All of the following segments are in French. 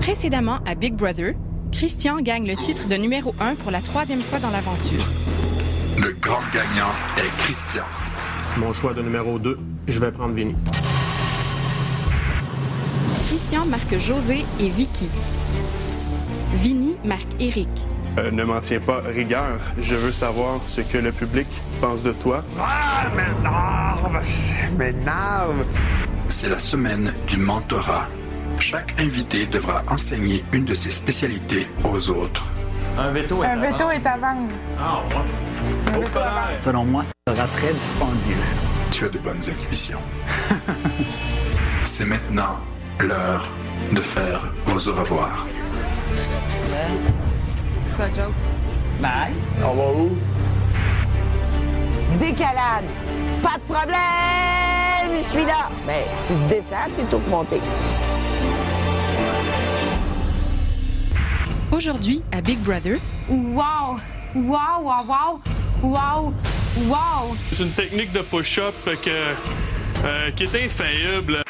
Précédemment à Big Brother, Christian gagne le titre de numéro 1 pour la 3e fois dans l'aventure. Le grand gagnant est Christian. Mon choix de numéro 2, je vais prendre Vinny. Christian marque José et Vicky. Vinny marque Éric. Ne m'en tiens pas rigueur. Je veux savoir ce que le public pense de toi. Ah, m'énerve! C'est la semaine du mentorat. Chaque invité devra enseigner une de ses spécialités aux autres. Un veto est à vendre. Ah, ouais. Selon moi, ça sera très dispendieux. Tu as de bonnes intuitions. C'est maintenant l'heure de faire vos au revoir. C'est quoi, joke? Bye. On va où? Décalade. Pas de problème, je suis là. Mais tu descends plutôt que monter. Aujourd'hui à Big Brother, Wow! Wow, wow, wow! Wow! Wow! C'est une technique de push-up qui est infaillible.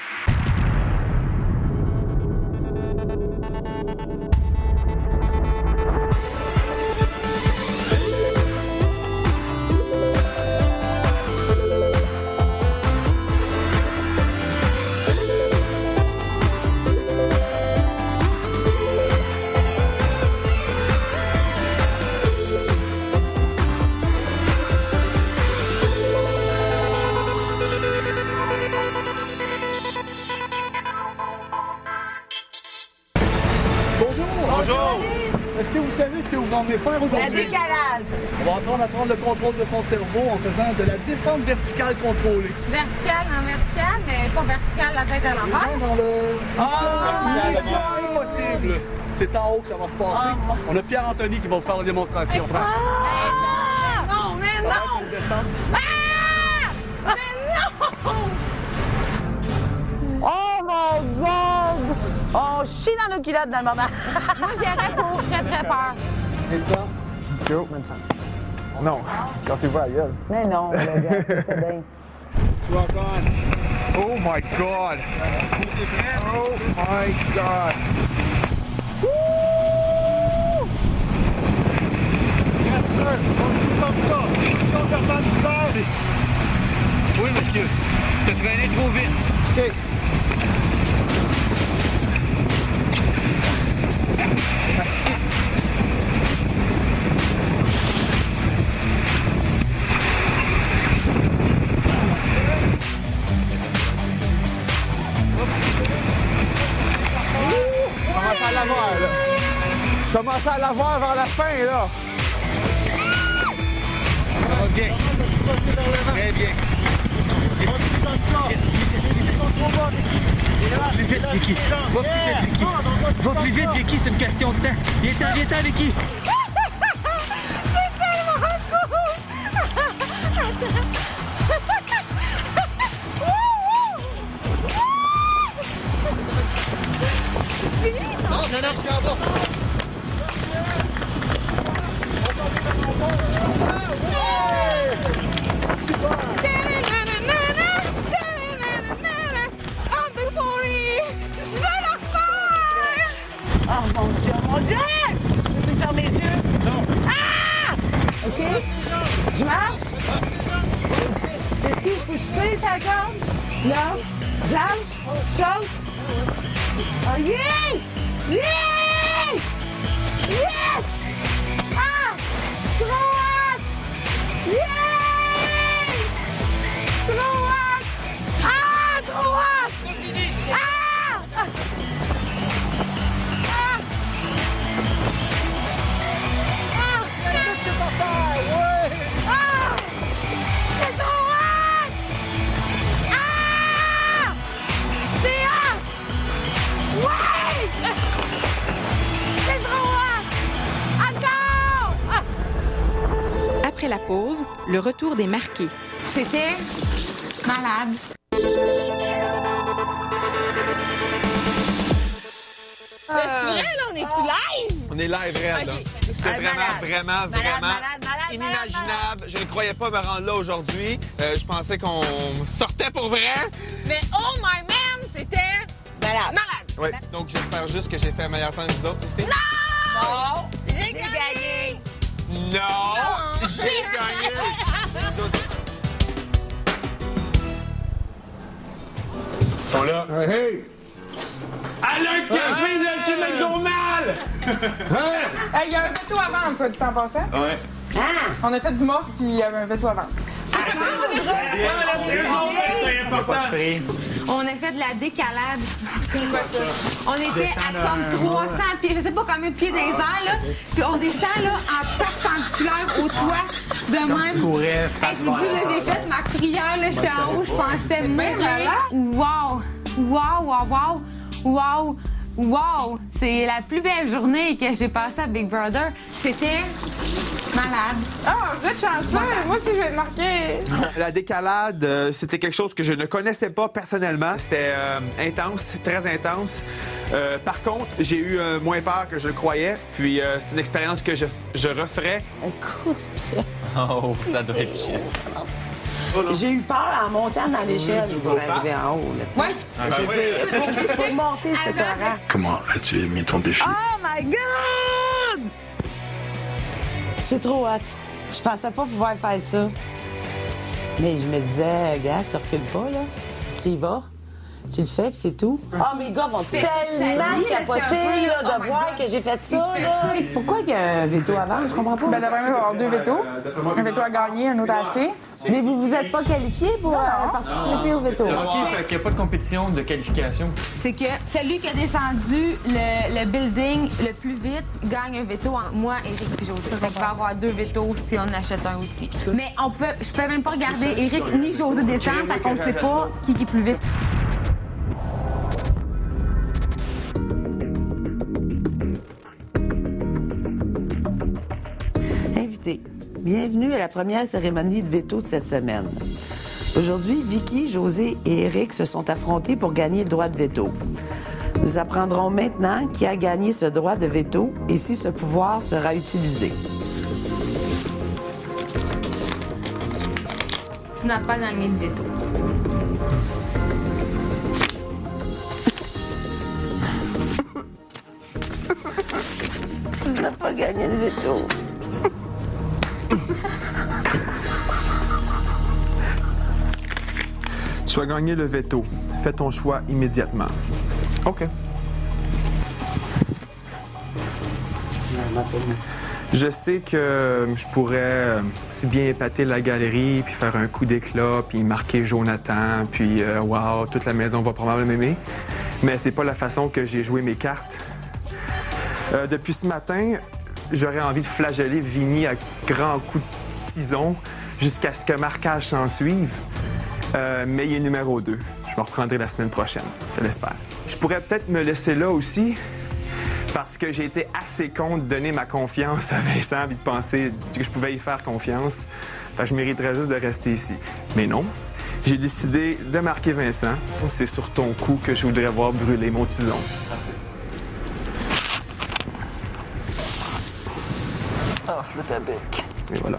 Bonjour! Est-ce que vous savez ce que vous emmenez faire La aujourd'hui? décalade. On va apprendre à prendre le contrôle de son cerveau en faisant de la descente verticale contrôlée. Vertical en vertical, mais pas vertical la tête à l'envers. Dans le... mission impossible! C'est en haut que ça va se passer. On a Pierre-Anthony qui va vous faire la démonstration. Non, mais Ça va être non! une descente. Mais non! Oh mon God! On chie dans nos culottes dans le moment. Moi, j'irais pour très, très peur. Non, quand c'est pas la gueule. Mais non, le gars, c'est bien. Oh my God! Oh my God! Yes, sir! Continue comme ça! Position perpendiculaire! Oui, monsieur. T'as traîné trop vite. OK. Commence à l'avoir, là. Je commence à l'avoir vers la fin, là. Ça va bien. Très bien. Va plus vite, Vicky. Va plus vite, Vicky. Va plus vite, Vicky, c'est une question de temps. Viens-t'en, Vicky. C'est tellement cool! Non, jusqu'en bas. Super! Oh mon Dieu, mon Dieu! Je peux fermer les yeux? Non. Ah! OK? Je marche? Est-ce que je peux chuter sa corde? Là? J'arche? Saute? Oh yeah! Yeah! Yes! Ah! Droite! Yeah! Droite! Ah! Droite! Ah! après la pause, le retour des marqués. C'était malade. C'est vrai, là, on est-tu live? On est live, réel, là. Ok. C'était vraiment Malade. inimaginable. Je ne croyais pas me rendre là aujourd'hui. Je pensais qu'on sortait pour vrai. Mais oh my man, c'était Malade. Oui. Donc, j'espère juste que j'ai fait un meilleur temps que vous autres, les filles. Non! J'ai gagné! Non! J'ai gagné! Ils sont là. Hey! Elle a un café de chez McDonald's! Il y a un veto à vendre, soit dit en passant. Ouais. On a fait du morph, puis il y avait un veto à vendre. On a fait de la décalade. On était à comme 300 pieds, je sais pas combien de pieds dans les airs, là. Puis on descend, là, en perpendiculaire au toit, de même. Hey, je vous dis, là, j'ai fait ma prière, là, j'étais en haut, je pensais mourir. Wow! Wow, wow, wow! Wow! Wow! C'est la plus belle journée que j'ai passée à Big Brother. C'était malade. Ah, vous êtes chanceux! Moi aussi, je vais être marquée. La décalade, c'était quelque chose que je ne connaissais pas personnellement. C'était intense, très intense. Par contre, j'ai eu moins peur que je le croyais. Puis c'est une expérience que je referais. Écoute, Oh, ça doit être chiant. j'ai eu peur en montant dans l'échelle pour arriver en haut. Là, tu sais. Oui. Je veux dire, pour monter, c'est épeurant. Comment as-tu aimé ton défi? Oh my God! C'est trop hot. Je pensais pas pouvoir faire ça. Mais je me disais, gars, tu recules pas, là. Tu y vas. Tu le fais, puis c'est tout. Oh, mes gars vont tellement capoter là, de voir que j'ai fait ça. Là. Pourquoi il y a un veto à vendre? Je comprends pas. Ben, d'après moi, il va y avoir 2 vétos. Un veto à gagner, un autre à acheter. Mais vous vous êtes pas qualifié pour participer au veto? OK, fait qu'il n'y a pas de compétition de qualification. C'est que celui qui a descendu le building le plus vite gagne un veto entre moi, Éric et José. Fait qu'il va y avoir 2 vétos si on achète un aussi. Mais je peux même pas regarder Éric ni José descendre, fait qu'on ne sait pas qui est plus vite. Invité, bienvenue à la première cérémonie de veto de cette semaine. Aujourd'hui, Vicky, José et Éric se sont affrontés pour gagner le droit de veto. Nous apprendrons maintenant qui a gagné ce droit de veto et si ce pouvoir sera utilisé. Tu n'as pas gagné le veto. Tu n'as pas gagné le veto. Tu as gagné le veto. Fais ton choix immédiatement. OK. Je sais que je pourrais si bien épater la galerie, puis faire un coup d'éclat, puis marquer Jonathan, puis wow, toute la maison va probablement m'aimer. Mais c'est pas la façon que j'ai joué mes cartes. Depuis ce matin, j'aurais envie de flageller Vinny à grands coups de tison jusqu'à ce que marquage s'en suive. Mais il est numéro 2. Je me reprendrai la semaine prochaine, je l'espère. Je pourrais peut-être me laisser là aussi, parce que j'ai été assez con de donner ma confiance à Vincent et de penser que je pouvais y faire confiance. Fait que je mériterais juste de rester ici. Mais non, j'ai décidé de marquer Vincent. C'est sur ton coup que je voudrais voir brûler mon tison. Ah, je veux ta bec. Et voilà.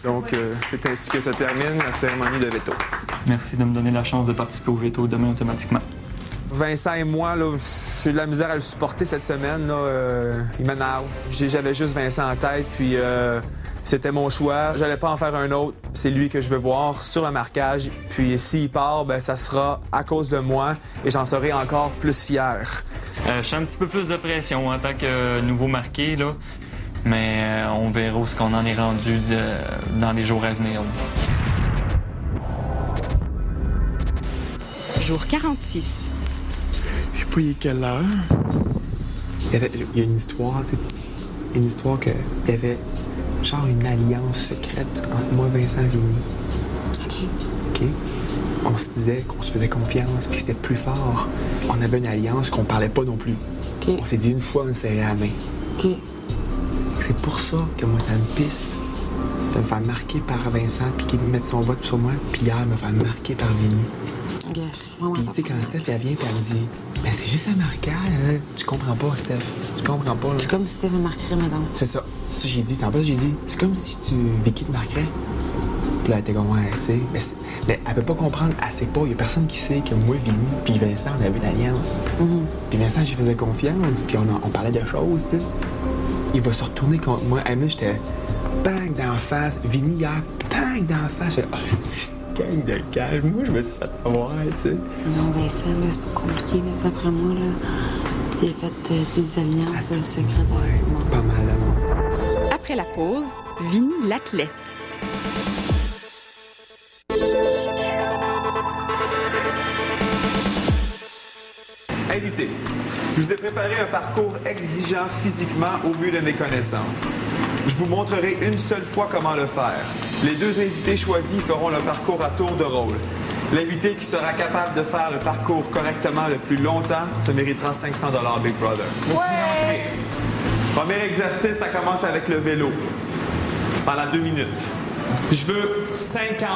Donc, c'est ainsi que se termine la cérémonie de veto. Merci de me donner la chance de participer au veto demain automatiquement. Vincent et moi, là, j'ai de la misère à le supporter cette semaine. Là, il m'énerve. J'avais juste Vincent en tête, puis c'était mon choix. J'allais pas en faire un autre. C'est lui que je veux voir sur le marquage. Puis s'il part, ben, ça sera à cause de moi et j'en serai encore plus fier. Je sens un petit peu plus de pression en tant que nouveau marqué, là. Mais on verra où ce qu'on en est rendu dans les jours à venir. Jour 46. Je sais pas il est quelle heure. Il y a une histoire, tu sais. Une histoire qu'il y avait genre une alliance secrète entre moi, Vincent et Vinny. OK. On se disait qu'on se faisait confiance, puis c'était plus fort. On avait une alliance qu'on parlait pas non plus. On s'est dit une fois, on serrait la main. C'est pour ça que moi, ça me piste de me faire marquer par Vincent, puis qu'il mette son vote sur moi, puis hier, me faire marquer par Vinny. Puis, tu sais, quand Steph, elle vient, puis elle me dit « Mais c'est juste un marquage, hein? Tu comprends pas, Steph. Tu comprends pas, là. » C'est comme si Steph me marquerait, madame. C'est ça. Ça, j'ai dit. C'est en plus, j'ai dit « C'est comme si Vicky te marquerait. Puis là, elle était comme, ouais, tu sais. Mais elle peut pas comprendre, elle sait pas. Il y a personne qui sait que moi, Vinny, puis Vincent, on avait une alliance. Puis Vincent, j'y faisais confiance, puis on parlait de choses, tu sais. Il va se retourner contre moi. Et moi, j'étais bang d'en face. Vinny, hier, bang d'en face. J'étais, oh, c'est une gang de calme. Moi, je me suis fait avoir, tu sais. Non, Vincent, là, c'est pas compliqué, là. D'après moi, là, il a fait des alliances secrètes avec tout le monde. Pas mal, là, non. Après la pause, Vinny l'athlète. Invité, je vous ai préparé un parcours exigeant physiquement au mieux de mes connaissances. Je vous montrerai une seule fois comment le faire. Les deux invités choisis feront le parcours à tour de rôle. L'invité qui sera capable de faire le parcours correctement le plus longtemps se méritera 500 $ Big Brother. Ouais! Premier exercice, ça commence avec le vélo. Pendant 2 minutes. Je veux 50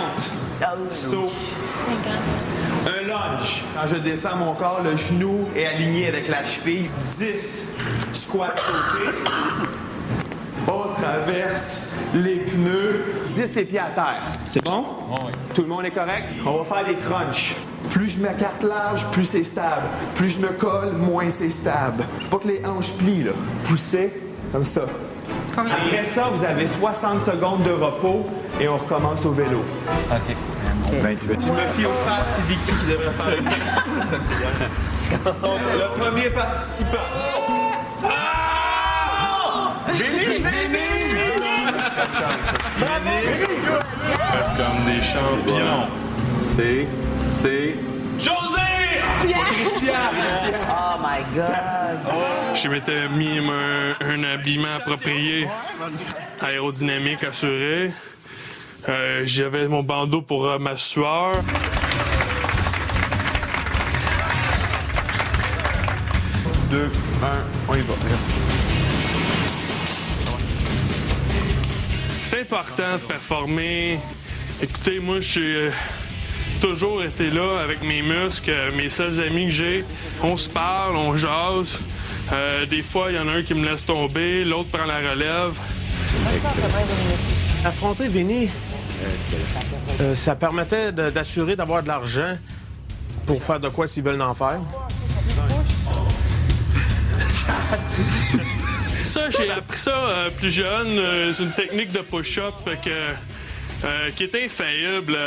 sauts. 50. Un lunge. Quand je descends mon corps, le genou est aligné avec la cheville. 10 squats sautés. On traverse les pneus. 10 les pieds à terre. C'est bon? Oui. Tout le monde est correct? On va faire des crunchs. Plus je m'écarte large, plus c'est stable. Plus je me colle, moins c'est stable. Pas que les hanches plient, là. Poussez comme ça. Combien? Après ça, vous avez 60 secondes de repos et on recommence au vélo. OK. Je me fie aux faces, c'est Vicky qui devrait faire le ça me fait bien. Donc, le premier participant. Vinny! Comme des champions. C'est José! Yes! Christian! Oh my God! Je m'étais mis un habillement approprié, aérodynamique assuré. J'avais mon bandeau pour ma sueur. Deux, on y va. C'est important de performer. Écoutez, moi, je suis toujours été là avec mes muscles, mes seuls amis que j'ai. On se parle, on jase. Des fois, il y en a un qui me laisse tomber, l'autre prend la relève. Affronter Vinny, ça permettait d'assurer d'avoir de l'argent pour faire de quoi s'ils veulent en faire. Ça, j'ai appris ça plus jeune. C'est une technique de push-up qui est infaillible.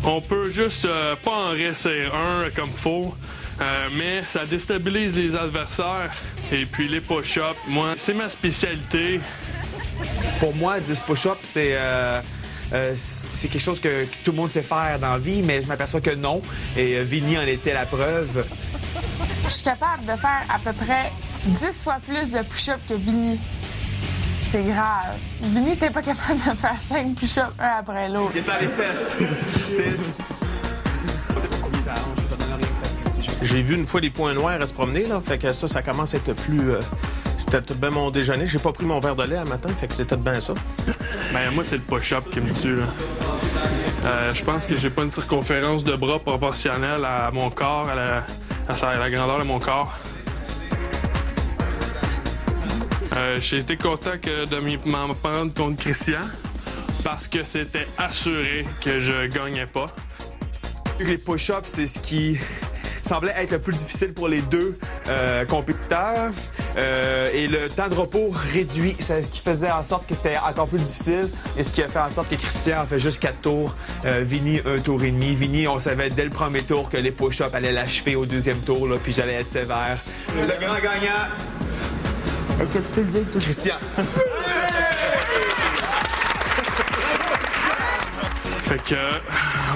On peut juste pas en réussir un comme faut, mais ça déstabilise les adversaires. Et puis les push-ups, moi, c'est ma spécialité. Pour moi, 10 push-ups, c'est quelque chose que tout le monde sait faire dans la vie, mais je m'aperçois que non. Et Vinny en était la preuve. Je suis capable de faire à peu près 10 fois plus de push-ups que Vinny. C'est grave. Vinny, t'es pas capable de faire 5 push-ups un après l'autre. Et ça les fesses. 6. J'ai vu une fois des points noirs à se promener, là. Fait que ça commence à être plus... C'était tout bien mon déjeuner. J'ai pas pris mon verre de lait à matin, fait que c'était bien ça. Ben moi, c'est le push-up qui me tue, là. Je pense que j'ai pas une circonférence de bras proportionnelle à mon corps, à la grandeur de mon corps. J'ai été content de m'en prendre contre Christian parce que c'était assuré que je gagnais pas. Les push-ups, c'est ce qui semblait être le plus difficile pour les deux compétiteurs. Et le temps de repos réduit, c'est ce qui faisait en sorte que c'était encore plus difficile et ce qui a fait en sorte que Christian a fait juste 4 tours, Vinny 1 tour et demi. Vinny, on savait dès le premier tour que les push-ups allaient l'achever au deuxième tour, là, puis j'allais être sévère. Le grand gagnant, Est-ce que tu peux le dire, toi? Christian. Fait que,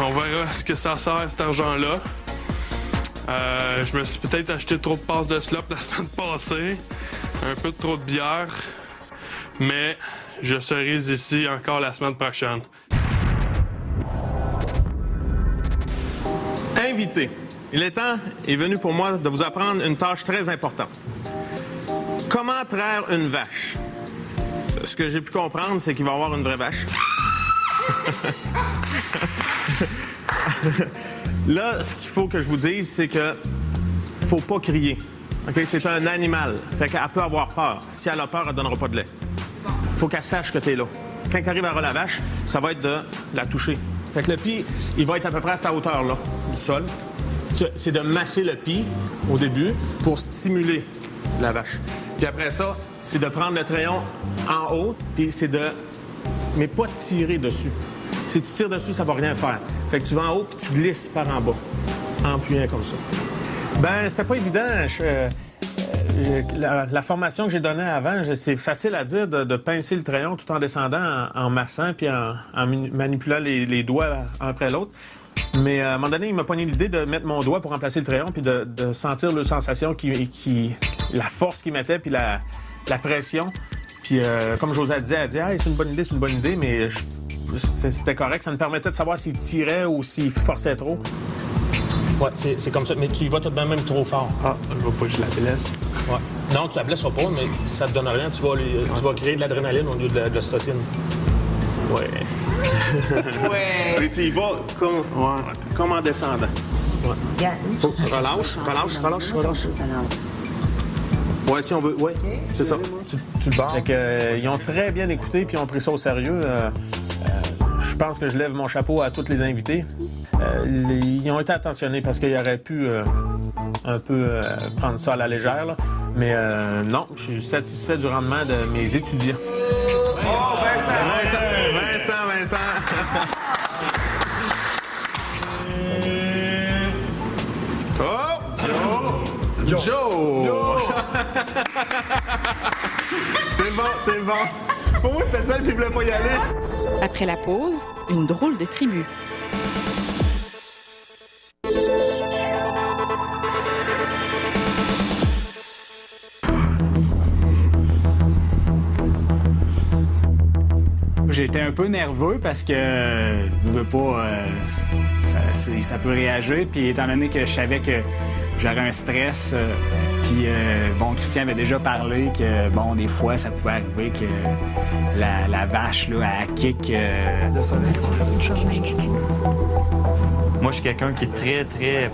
on verra ce que ça sert, cet argent-là. Je me suis peut-être acheté trop de passes de slop la semaine passée, un peu trop de bière, mais je serai ici encore la semaine prochaine. Invité, il est venu pour moi de vous apprendre une tâche très importante. Comment traire une vache? Ce que j'ai pu comprendre, c'est qu'il va y avoir une vraie vache. Là, ce qu'il faut que je vous dise, c'est que faut pas crier. Okay? C'est un animal. Fait qu'elle peut avoir peur. Si elle a peur, elle donnera pas de lait. Faut qu'elle sache que t'es là. quand tu arrives à ras la vache, ça va être de la toucher. Fait que le pied, il va être à peu près à cette hauteur-là du sol. C'est de masser le pied au début pour stimuler la vache. Puis après ça, c'est de prendre le crayon en haut, puis c'est de... mais pas de tirer dessus. Si tu tires dessus, ça va rien faire. Fait que tu vas en haut, puis tu glisses par en bas, en appuyant comme ça. Ben, c'était pas évident. La formation que j'ai donnée avant, c'est facile à dire de pincer le crayon tout en descendant, en massant, puis en manipulant les doigts un après l'autre. Mais à un moment donné, il m'a pogné l'idée de mettre mon doigt pour remplacer le crayon, puis de sentir la sensation, la force qu'il mettait, puis la pression. Puis comme Josée disait, elle dit « Hey, c'est une bonne idée, mais c'était correct. Ça me permettait de savoir s'il tirait ou s'il forçait trop. » Ouais, c'est comme ça. Mais tu y vas tout de même trop fort. Ah, je veux pas que je la blesse. Ouais. Non, tu la blesseras pas, mais ça te donne rien. Tu vas créer de l'adrénaline au lieu de l'ocytocine. Ouais. Ouais. Et tu y vas comme en descendant. Ouais. Relâche. Ouais, si on veut. Ouais, c'est ça. Tu le barres. Fait que, ils ont très bien écouté puis ils ont pris ça au sérieux. Je pense que je lève mon chapeau à tous les invités. Ils ont été attentionnés parce qu'ils auraient pu un peu prendre ça à la légère. Là. Mais non, je suis satisfait du rendement de mes étudiants. Oh, Vincent! Oh! Joe! C'est bon. Pour moi, c'était celle qui voulait pas y aller. Après la pause, une drôle de tribu. J'étais un peu nerveux parce que je veux pas, ça peut réagir. Puis étant donné que je savais que j'aurais un stress, puis Christian avait déjà parlé que des fois ça pouvait arriver que la vache là, elle kick. Moi, je suis quelqu'un qui est très, très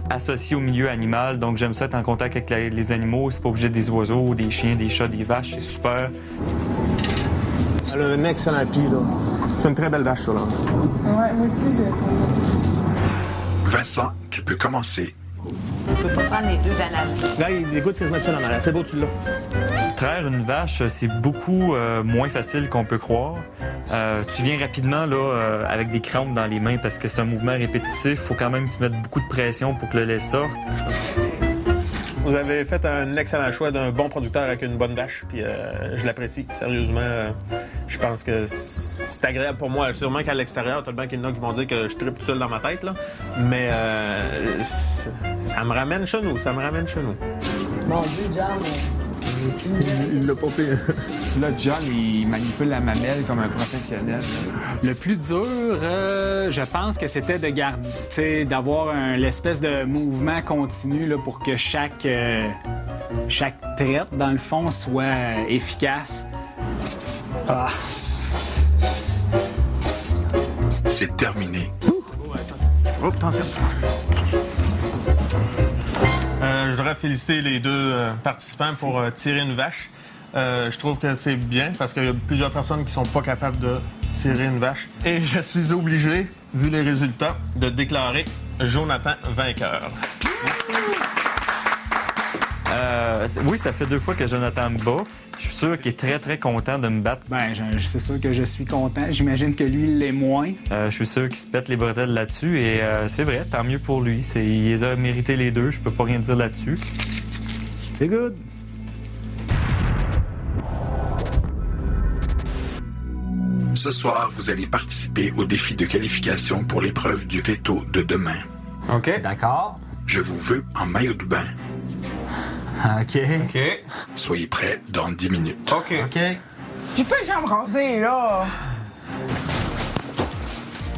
associé au milieu animal, donc j'aime ça être en contact avec les animaux. C'est pas obligé des oiseaux, des chiens, des chats, des vaches, c'est super. Elle a un excellent pied, là. C'est une très belle vache, ça, là. Ouais, moi aussi, j'ai... Vincent, tu peux commencer. On peut pas prendre les deux analyses. Là, il dégoûte quasiment de ça en arrière. C'est beau, tu l'as. Traire une vache, c'est beaucoup moins facile qu'on peut croire. Tu viens rapidement là, avec des crampes dans les mains parce que c'est un mouvement répétitif. Il faut quand même que tu mettes beaucoup de pression pour que le lait sorte. Vous avez fait un excellent choix d'un bon producteur avec une bonne vache, puis je l'apprécie. Sérieusement, je pense que c'est agréable pour moi. Sûrement qu'à l'extérieur, tout le monde qu'il y en a qui vont dire que je tripe tout seul dans ma tête, là. Mais ça me ramène chez nous, Mon Dieu, John, il l'a pas fait. Là, John, il manipule la mamelle comme un professionnel. Le plus dur, je pense que c'était de garder, d'avoir l'espèce de mouvement continu là, pour que chaque traite, dans le fond, soit efficace. Ah. C'est terminé. Oh, attention. Je voudrais féliciter les deux participants pour tirer une vache. Je trouve que c'est bien parce qu'il y a plusieurs personnes qui sont pas capables de tirer une vache. Et je suis obligé, vu les résultats, de déclarer Jonathan vainqueur. Oui, ça fait 2 fois que Jonathan me bat. Je suis sûr qu'il est très, très content de me battre. C'est sûr que je suis content. J'imagine que lui, il l'est moins. Je suis sûr qu'il se pète les bretelles là-dessus et c'est vrai, tant mieux pour lui. Il les a mérité les deux, je peux pas rien dire là-dessus. C'est good. Ce soir, vous allez participer au défi de qualification pour l'épreuve du veto de demain. OK. D'accord. Je vous veux en maillot de bain. OK. Soyez prêts dans 10 minutes. OK. J'ai pas les jambes rasées, là.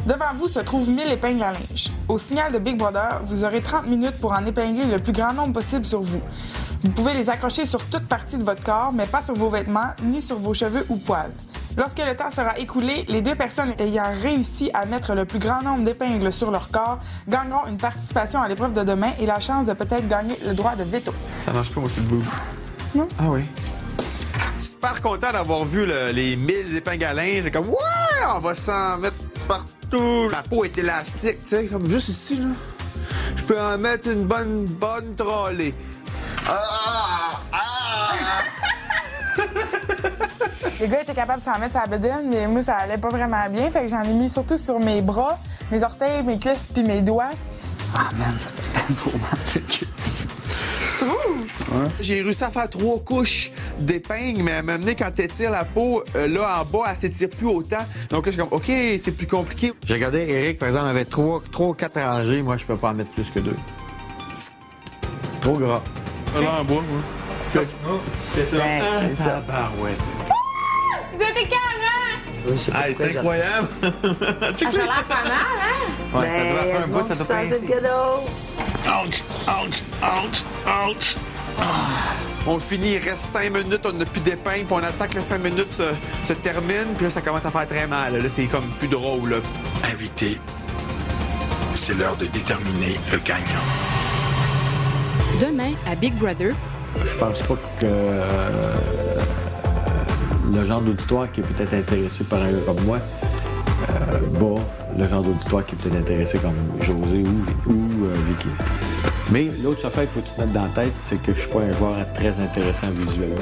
Devant vous se trouvent 1000 épingles à linge. Au signal de Big Brother, vous aurez 30 minutes pour en épingler le plus grand nombre possible sur vous. Vous pouvez les accrocher sur toute partie de votre corps, mais pas sur vos vêtements, ni sur vos cheveux ou poils. Lorsque le temps sera écoulé, les 2 personnes ayant réussi à mettre le plus grand nombre d'épingles sur leur corps gagneront une participation à l'épreuve de demain et la chance de peut-être gagner le droit de veto. Ça marche pas, moi, c'est le boost. Non? Ah oui. super content d'avoir vu les 1000 épingles à linge. J'ai comme, ouais, on va s'en mettre partout. La peau est élastique, tu sais, comme juste ici, là. Je peux en mettre une bonne trollée. Les gars étaient capables de s'en mettre sur la bedaine, mais moi, ça allait pas vraiment bien. Fait que j'en ai mis surtout sur mes bras, mes orteils, mes cuisses puis mes doigts. Ah, man, ça fait trop mal, ces cuisses. Ouais. J'ai réussi à faire 3 couches d'épingles, mais à m'amener quand t'étires la peau, là, en bas, elle s'étire plus autant. Donc là, je suis comme, OK, c'est plus compliqué. J'ai regardé, Eric, par exemple, avait 3 ou 4 rangées. Moi, je peux pas en mettre plus que 2. Trop gras. Là, en bois, ouais. C'est ça. C'est ça. Barouette. Vous êtes écœurants! Oui, c'est incroyable! Ça a l'air pas mal, hein? Ouais, ça doit faire un bout, ça doit C'est le cadeau. Ouch! Ouch! Ouch! Ouch! On finit, il reste 5 minutes, on n'a plus d'épingles, puis on attend que les 5 minutes se terminent, puis là, ça commence à faire très mal. Là, c'est comme plus drôle. Là. Invité, c'est l'heure de déterminer le gagnant. Demain, à Big Brother, Je pense pas que le genre d'auditoire qui est peut-être intéressé par un gars comme moi bat le genre d'auditoire qui est peut-être intéressé comme José ou Vicky. Mais l'autre affaire qu'il faut que tu te mettes dans la tête, c'est que je suis pas un joueur très intéressant visuellement.